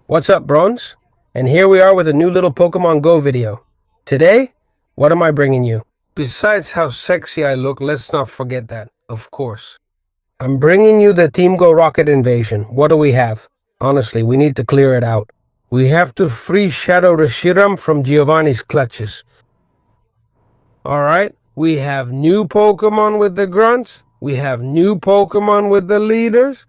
What's up, Bronze? And here we are with a new little Pokemon Go video. Today, what am I bringing you? Besides how sexy I look, let's not forget that, of course. I'm bringing you the Team Go Rocket Invasion. What do we have? Honestly, we need to clear it out. We have to free Shadow Reshiram from Giovanni's clutches. Alright, we have new Pokemon with the grunts. We have new Pokemon with the leaders.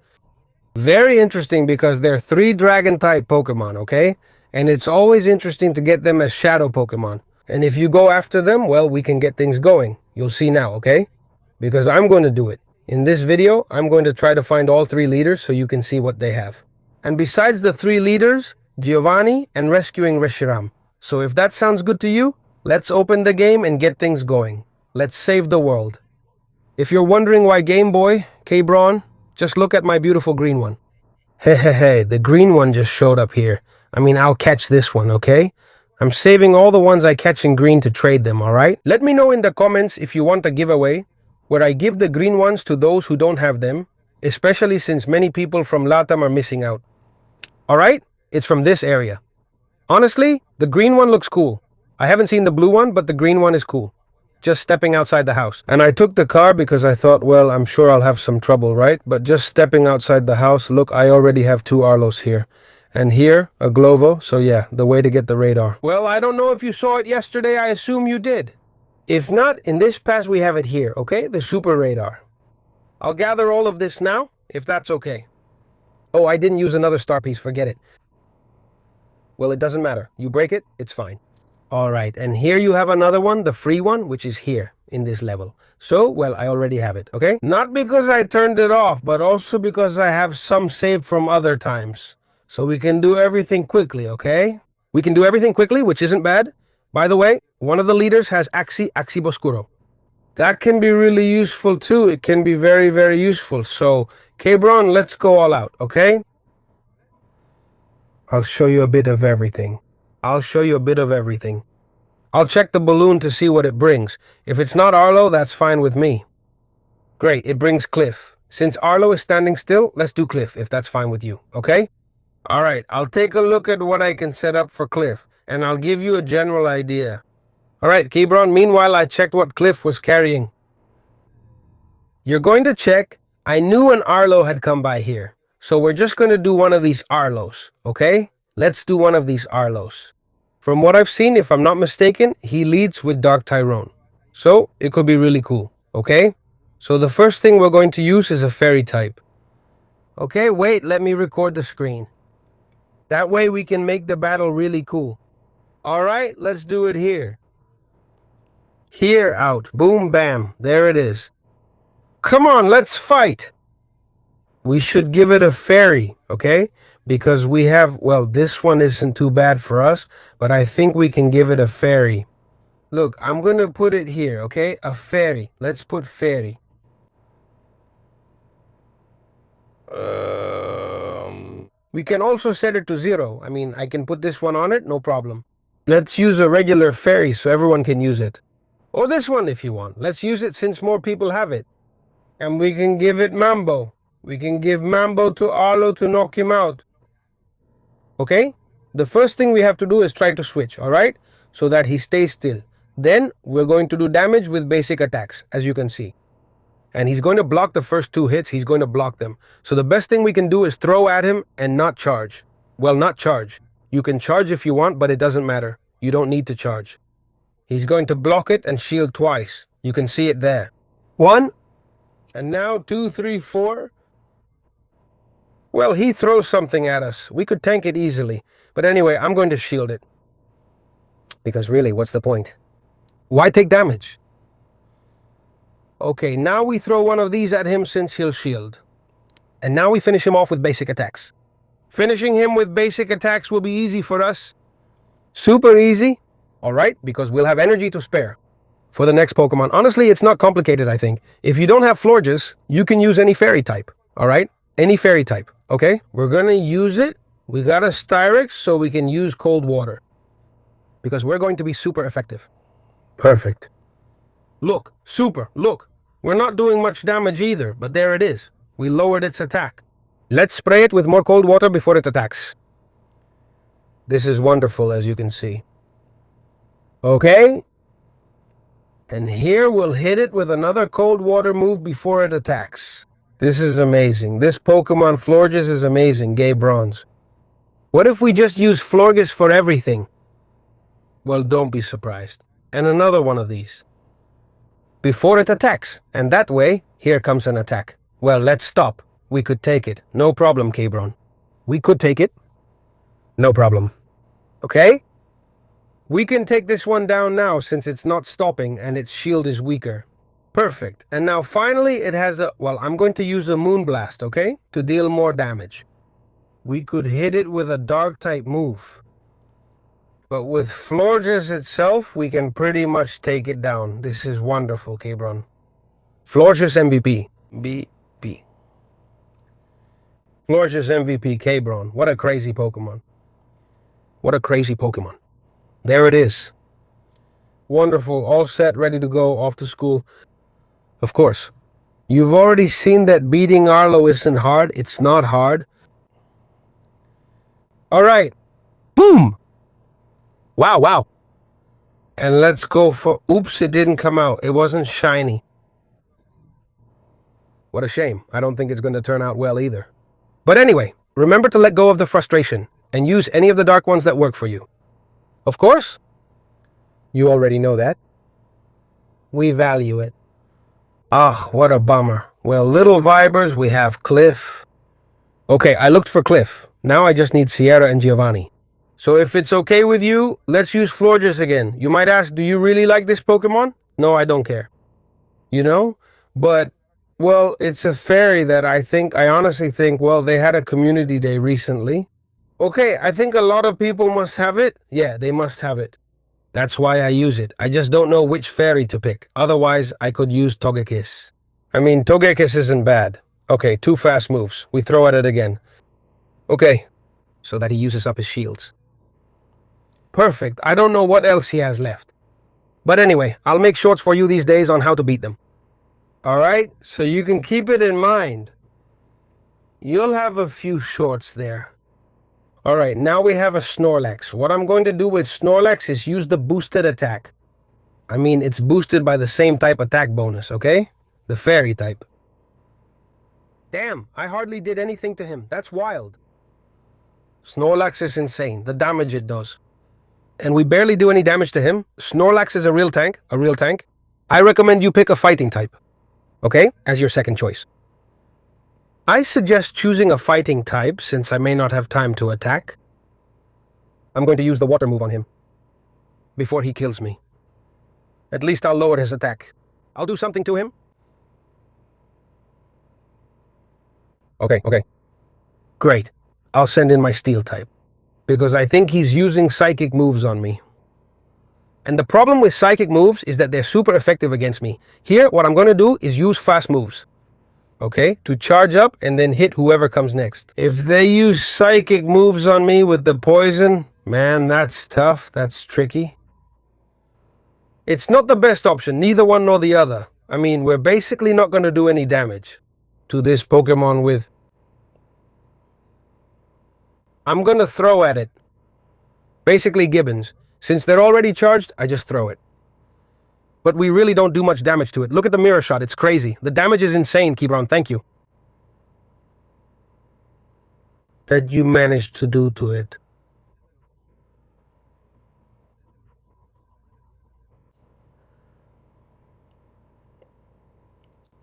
Very interesting because they're 3 dragon-type Pokemon, okay? And it's always interesting to get them as shadow Pokemon. And if you go after them, well, we can get things going. You'll see now, okay? Because I'm going to do it. In this video, I'm going to try to find all 3 leaders so you can see what they have. And besides the 3 leaders, Giovanni and rescuing Reshiram. So if that sounds good to you, let's open the game and get things going. Let's save the world. If you're wondering why Game Boy, K-Braun, just look at my beautiful green one. Hey, the green one just showed up here. I mean, I'll catch this one, okay? I'm saving all the ones I catch in green to trade them, alright? Let me know in the comments if you want a giveaway, where I give the green ones to those who don't have them, especially since many people from LATAM are missing out. Alright? It's from this area. Honestly, the green one looks cool. I haven't seen the blue one, but the green one is cool. Just stepping outside the house. And I took the car because I thought, well, I'm sure I'll have some trouble, right? But just stepping outside the house, look, I already have 2 Arlos here. And here, a Glovo, so yeah, the way to get the radar. Well, I don't know if you saw it yesterday, I assume you did. If not, in this pass we have it here, okay? The Super Radar. I'll gather all of this now, if that's okay. Oh, I didn't use another star piece, forget it. Well, it doesn't matter. You break it, it's fine. Alright, and here you have another one, the free one, which is here, in this level. So, well, I already have it, okay? Not because I turned it off, but also because I have some saved from other times. So we can do everything quickly, okay? We can do everything quickly, which isn't bad. By the way, one of the leaders has Axi Boscuro. That can be really useful too. It can be very, very useful. So, K-Braun, let's go all out, okay? I'll show you a bit of everything. I'll check the balloon to see what it brings. If it's not Arlo, that's fine with me. Great, it brings Cliff. Since Arlo is standing still, let's do Cliff, if that's fine with you, okay? Alright, I'll take a look at what I can set up for Cliff, and I'll give you a general idea. Alright, K-Braun, meanwhile I checked what Cliff was carrying. You're going to check, I knew an Arlo had come by here, so we're just going to do one of these Arlos, okay? Let's do one of these Arlos. From what I've seen, if I'm not mistaken, he leads with Dark Tyrone. So, it could be really cool, okay? So the first thing we're going to use is a fairy type. Okay, wait, let me record the screen. That way we can make the battle really cool. Alright, let's do it here. Here out, boom, bam, there it is. Come on, let's fight! We should give it a fairy, okay? Because we have, well, this one isn't too bad for us, but I think we can give it a fairy. Look, I'm going to put it here, okay? A fairy. Let's put fairy. We can also set it to 0. I mean, I can put this one on it, no problem. Let's use a regular fairy so everyone can use it. Or this one if you want. Let's use it since more people have it. And we can give it Mambo. We can give Mambo to Arlo to knock him out. Okay? The first thing we have to do is try to switch, alright? So that he stays still. Then, we're going to do damage with basic attacks, as you can see. And he's going to block the first 2 hits, he's going to block them. So the best thing we can do is throw at him and not charge. Well, not charge. You can charge if you want, but it doesn't matter. You don't need to charge. He's going to block it and shield twice. You can see it there. 1. And now 2, 3, 4. Well, he throws something at us. We could tank it easily. But anyway, I'm going to shield it. Because really, what's the point? Why take damage? Okay, now we throw one of these at him since he'll shield. And now we finish him off with basic attacks. Finishing him with basic attacks will be easy for us. Super easy. Alright, because we'll have energy to spare. For the next Pokemon, honestly, it's not complicated, I think. If you don't have Florges, you can use any fairy type. Alright? Any fairy type. Okay, we're gonna use it. We got a Styrex, so we can use cold water. Because we're going to be super effective. Perfect. Look, super, look. We're not doing much damage either, but there it is. We lowered its attack. Let's spray it with more cold water before it attacks. This is wonderful, as you can see. Okay. And here we'll hit it with another cold water move before it attacks. This is amazing. This Pokemon Florges is amazing, Gay Bronze. What if we just use Florges for everything? Well, don't be surprised. And another one of these. Before it attacks. And that way, here comes an attack. Well, let's stop. We could take it. No problem, K-Bron. We could take it. No problem. Okay? We can take this one down now since it's not stopping and its shield is weaker. Perfect. And now finally it has a... Well, I'm going to use a Moonblast, okay? To deal more damage. We could hit it with a Dark-type move. But with Florges itself, we can pretty much take it down. This is wonderful, K-Bron. Florges MVP. BP. Florges MVP, K-Bron. What a crazy Pokemon. What a crazy Pokemon. There it is. Wonderful. All set, ready to go, off to school. Of course. You've already seen that beating Arlo isn't hard. It's not hard. Alright. Boom! Wow. And let's go for... Oops, it didn't come out. It wasn't shiny. What a shame. I don't think it's going to turn out well either. But anyway, remember to let go of the frustration and use any of the dark ones that work for you. Of course. You already know that. We value it. Ah, what a bummer. Well, little vibers, we have Cliff. Okay, I looked for Cliff. Now I just need Sierra and Giovanni. So if it's okay with you, let's use Florges again. You might ask, do you really like this Pokemon? No, I don't care. You know? But, well, it's a fairy that I honestly think, well, they had a community day recently. Okay, I think a lot of people must have it. Yeah, they must have it. That's why I use it. I just don't know which fairy to pick. Otherwise, I could use Togekiss. I mean, Togekiss isn't bad. Okay, 2 fast moves. We throw at it again. Okay, so that he uses up his shields. Perfect. I don't know what else he has left. But anyway, I'll make shorts for you these days on how to beat them. Alright, so you can keep it in mind. You'll have a few shorts there. Alright, now we have a Snorlax. What I'm going to do with Snorlax is use the boosted attack. I mean, it's boosted by the same type attack bonus, okay? The fairy type. Damn, I hardly did anything to him. That's wild. Snorlax is insane, the damage it does. And we barely do any damage to him. Snorlax is a real tank. I recommend you pick a fighting type. Okay? As your second choice. I suggest choosing a fighting type, since I may not have time to attack. I'm going to use the water move on him. Before he kills me. At least I'll lower his attack. I'll do something to him. Okay. Great. I'll send in my steel type. Because I think he's using psychic moves on me. And the problem with psychic moves is that they're super effective against me. Here, what I'm going to do is use fast moves. Okay? To charge up and then hit whoever comes next. If they use psychic moves on me with the poison, man, that's tough. That's tricky. It's not the best option, neither one nor the other. I mean, we're basically not going to do any damage to this Pokemon with... I'm going to throw at it. Basically Gibbons. Since they're already charged, I just throw it. But we really don't do much damage to it. Look at the mirror shot, it's crazy. The damage is insane, Kebron, thank you. That you managed to do to it.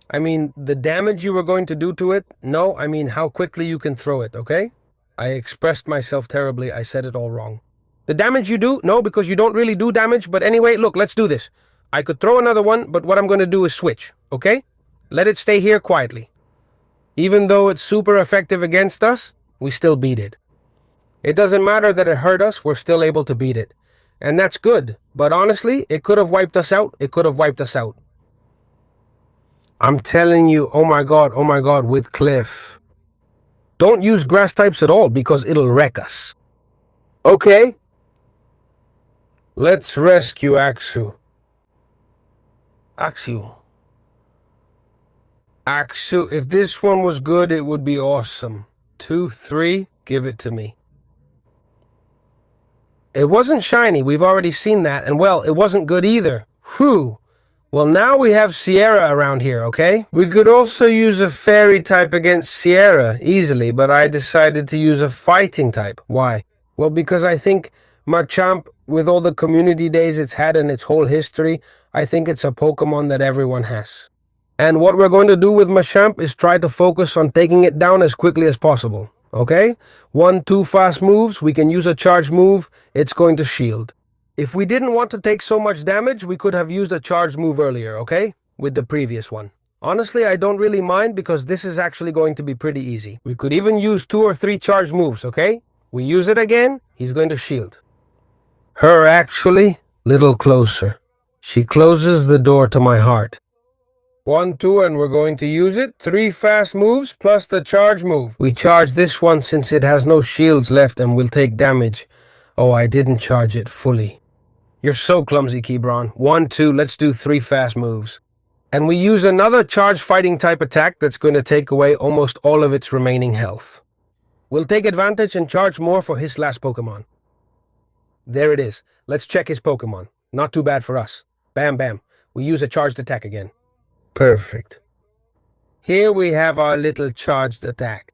I mean, the damage you were going to do to it? No, I mean how quickly you can throw it, okay? I expressed myself terribly, I said it all wrong. The damage you do? No, because you don't really do damage, but anyway, look, let's do this. I could throw another one, but what I'm going to do is switch, okay? Let it stay here quietly. Even though it's super effective against us, we still beat it. It doesn't matter that it hurt us, we're still able to beat it. And that's good, but honestly, it could have wiped us out, I'm telling you, oh my god, with Cliff. Don't use grass types at all, because it'll wreck us. Okay? Let's rescue Axu. Axu, if this one was good, it would be awesome. 2, 3, give it to me. it wasn't shiny. We've already seen that. And well, it wasn't good either. Whew. Well, now we have Sierra around here, okay? We could also use a fairy type against Sierra easily, but I decided to use a fighting type. Why? Well, because I think Machamp, with all the community days it's had and its whole history, I think it's a Pokemon that everyone has. And what we're going to do with Machamp is try to focus on taking it down as quickly as possible, okay? 1-2 fast moves, we can use a charge move, it's going to shield. If we didn't want to take so much damage, we could have used a charge move earlier, okay? With the previous one. Honestly, I don't really mind because this is actually going to be pretty easy. We could even use 2 or 3 charge moves, okay? We use it again, he's going to shield. Her actually, little closer. She closes the door to my heart. 1, 2, and we're going to use it. 3 fast moves plus the charge move. We charge this one since it has no shields left and will take damage. Oh, I didn't charge it fully. You're so clumsy, Kebron. 1, 2, let's do 3 fast moves. And we use another charge fighting type attack that's going to take away almost all of its remaining health. We'll take advantage and charge more for his last Pokemon. There it is. Let's check his Pokemon. Not too bad for us. Bam, bam. We use a charged attack again. Perfect. Here we have our little charged attack.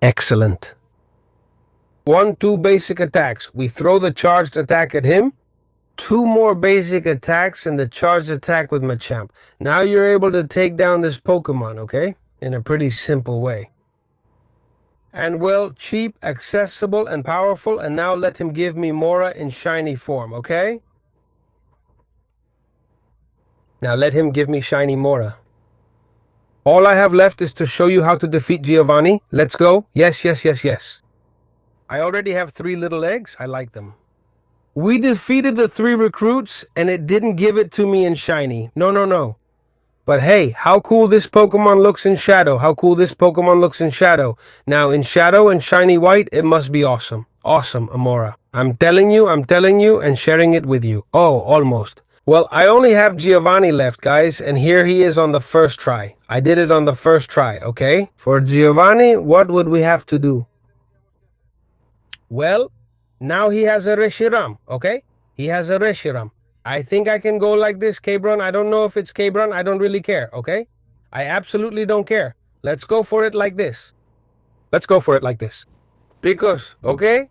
Excellent. 1, 2 basic attacks. We throw the charged attack at him. 2 more basic attacks and the charged attack with Machamp. Now you're able to take down this Pokemon, okay? In a pretty simple way. And well, cheap, accessible, and powerful. And now let him give me Mora in shiny form, okay? Now let him give me shiny Mora. All I have left is to show you how to defeat Giovanni. Let's go. Yes, yes, yes, yes. I already have 3 little eggs. I like them. We defeated the 3 recruits, and it didn't give it to me in shiny. No, no, no. But hey, how cool this Pokemon looks in Shadow. How cool this Pokemon looks in Shadow. Now, in Shadow and Shiny White, it must be awesome. Awesome, Amora. I'm telling you, and sharing it with you. Oh, almost. Well, I only have Giovanni left, guys, and here he is on the first try. I did it on the first try, okay? For Giovanni, what would we have to do? Well, now he has a Reshiram, okay? He has a Reshiram. I think I can go like this, Kebron. I don't know if it's Kebron. I don't really care, okay? I absolutely don't care. Let's go for it like this. Let's go for it like this. Because, okay?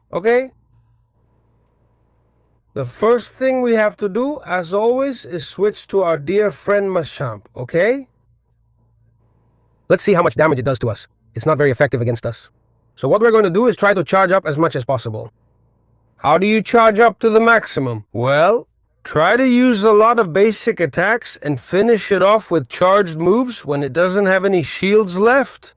The first thing we have to do, as always, is switch to our dear friend Machamp, okay? Let's see how much damage it does to us. It's not very effective against us. So what we're going to do is try to charge up as much as possible. How do you charge up to the maximum? Well, try to use a lot of basic attacks and finish it off with charged moves when it doesn't have any shields left.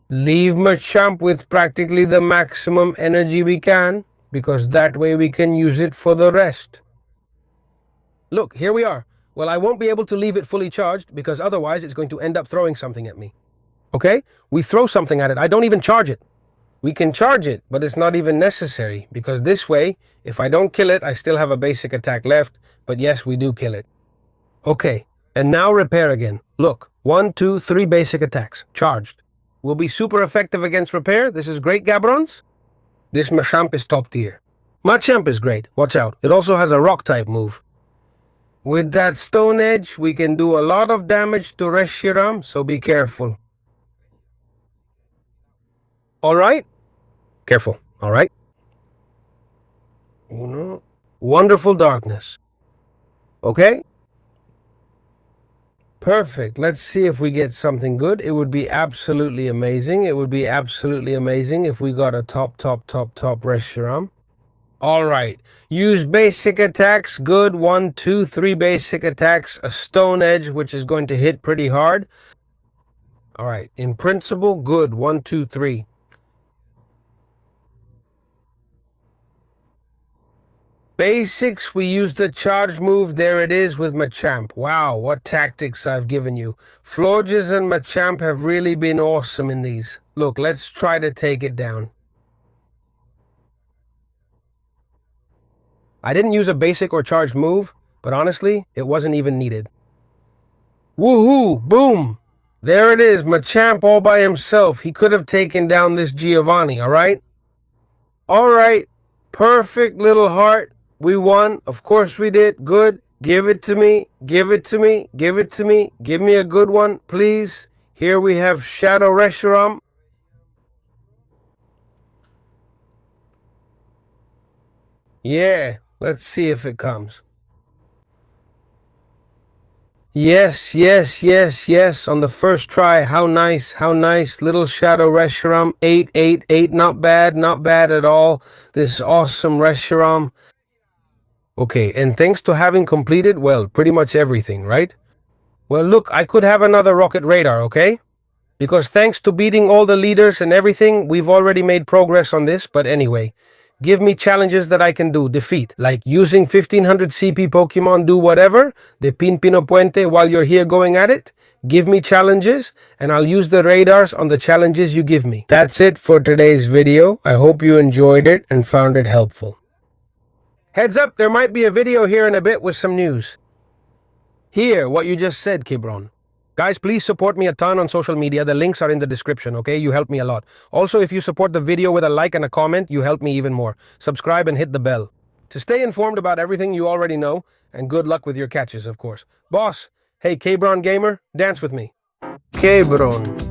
Leave Machamp with practically the maximum energy we can, because that way we can use it for the rest. Look, here we are. Well, I won't be able to leave it fully charged, because otherwise it's going to end up throwing something at me. Okay? We throw something at it. I don't even charge it. We can charge it, but it's not even necessary, because this way, if I don't kill it, I still have a basic attack left, but yes, we do kill it. Okay, and now repair again. Look, 1, 2, 3 basic attacks, charged. Will be super effective against repair. This is great, Gabrons. This Machamp is top tier. Machamp is great, watch out. It also has a rock type move. With that Stone Edge, we can do a lot of damage to Reshiram, so be careful. Alright? Careful, alright? Uno. Wonderful darkness. Okay? Perfect. Let's see if we get something good. It would be absolutely amazing. It would be absolutely amazing if we got a top Reshiram. Alright. Use basic attacks. Good. 1, 2, 3 basic attacks. A Stone Edge, which is going to hit pretty hard. Alright. In principle, good. 1, 2, 3. Basics, we use the charge move. There it is with Machamp. Wow, what tactics I've given you. Florges and Machamp have really been awesome in these. Look, let's try to take it down. I didn't use a basic or charged move, but honestly, it wasn't even needed. Woohoo! Boom! There it is, Machamp all by himself. He could have taken down this Giovanni, alright? Alright, perfect little heart. We won. Of course we did. Good. Give it to me. Give it to me. Give it to me. Give me a good one, please. Here we have Shadow Reshiram. Yeah, let's see if it comes. Yes, yes, yes, yes. On the first try. How nice, how nice. Little Shadow Reshiram. 888. Not bad, not bad at all. This awesome Reshiram. Okay, and thanks to having completed, well, pretty much everything, right? Well, look, I could have another rocket radar, okay? Because thanks to beating all the leaders and everything, we've already made progress on this, but anyway. Give me challenges that I can do, defeat. Like using 1500 CP Pokemon, do whatever, the Pinpino Puente while you're here going at it. Give me challenges, and I'll use the radars on the challenges you give me. That's it for today's video. I hope you enjoyed it and found it helpful. Heads up, there might be a video here in a bit with some news. Here, what you just said, Kibron. Guys, please support me a ton on social media. The links are in the description, okay? You help me a lot. Also, if you support the video with a like and a comment, you help me even more. Subscribe and hit the bell to stay informed about everything you already know, and good luck with your catches, of course. Boss, hey, Kbron Gamer, dance with me. Kbron.